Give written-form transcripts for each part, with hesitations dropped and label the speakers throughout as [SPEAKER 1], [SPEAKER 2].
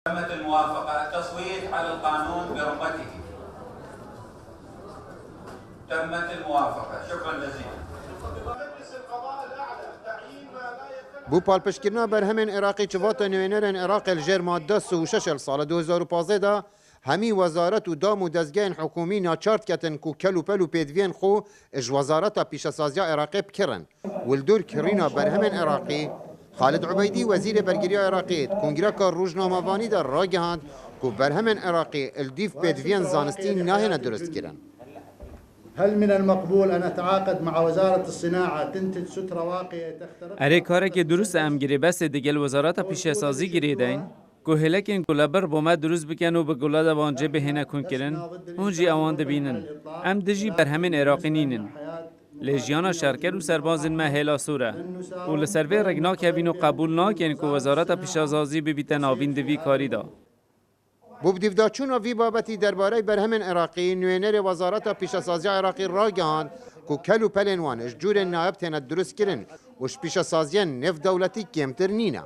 [SPEAKER 1] تمت الموافقة التصويت على القانون برمته. تمت الموافقة. شكرا جزيلا.
[SPEAKER 2] بو پالپشکرنا برهمن عراقی چوات نوینرن عراق الجر ماده 36 سال 2015 دا همی وزارت و دام و دزگین حکومی ناچارت کتن کو کلو پلو پیدوین خو اج وزارت پیشسازی عراقی بکرن ولدور کرینا برهمن عراقی خالد عبیدی وزیر برگری عراقی کنگره کار روزنامه‌وانی در راگهاند کو برهمن عراقی الدیف پیدوین زانستی ناهنه درست کرن.
[SPEAKER 3] هل من المقبول أن أتعاقد مع وزارة الصناعة تنتج سترة واقية تخترق؟
[SPEAKER 4] اره کاره که درست امگیری بس دیگل وزارت پیشسازی گریدین که هلکین گلابر با ما درست بکن و به گلاد وانجه بهینه کن کرن هونجی اوان دبینن ام دجی بر همین عراقی نینن لیجیانا شرکر و سربازن ما هلا سوره و لسروی رگناک هبین و قبول ناکن که وزارت پیشسازی ببیتن آوین دوی کاری دا.
[SPEAKER 2] بودیفداچون وی بابتی درباره برهمن عراقی نوینر وزارت پیشسازی عراقی را گهاند که کلو پلنوان جور نائب تنت درست کرن وش پیشسازی نف دولتی کمتر نینا.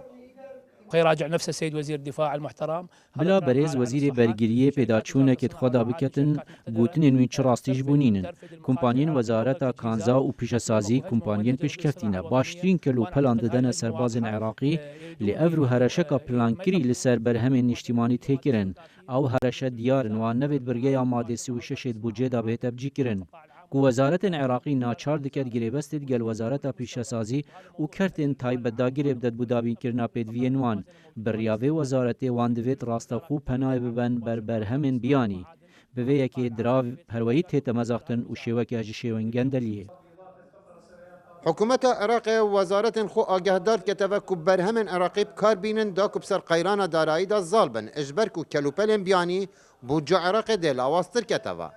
[SPEAKER 5] يراجع نفسه السيد وزير الدفاع المحترم
[SPEAKER 6] بلا برز وزیر برگریه پیداچونه که خدا بکتن گوتن نوی چراستیج بونینن کمپانین وزارت کانزا و پیشسازی کمپانین پیشکفتینه باشترین کلو پلان دادن سربازن عراقی لأفرو هرشکا پلانکری لسر برهمین اجتماعی تکرن او هرش دیارن و نوید برگه آماده 36 بودجه دا به تبجی کرن. وزارت عراقی ناچار دکت گریبست گل وزارت پیشسازی و کرتن تایبت دا گریبدت بودابین کرنا پیدوین وان بریاوه وزارت وان دوید راست خوب پناه ببن برهمن بیانی به یکی دراو پروایی تیت مزاختن و شیوکی هجی شیوینگن دلیه.
[SPEAKER 2] حکومت عراق وزارت خو آگهدار کتوه که برهمن عراقی بکار بینن دا که بسر قیران دارایی دا زالبن اجبر که کلوپلن بیانی بودجا عراق دل آواستر کتوه.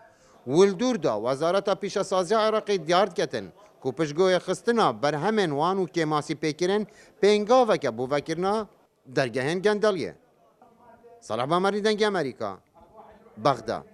[SPEAKER 2] ولدور دا وزارت پیشسازی عراقی دیارد کتن که پشگوی خستنا برهمن وانو که ماسی پیکرن پینگاوه که بو وکرنا درگهن گندلیه. صلاح بامری دنگ امریکا بغداد.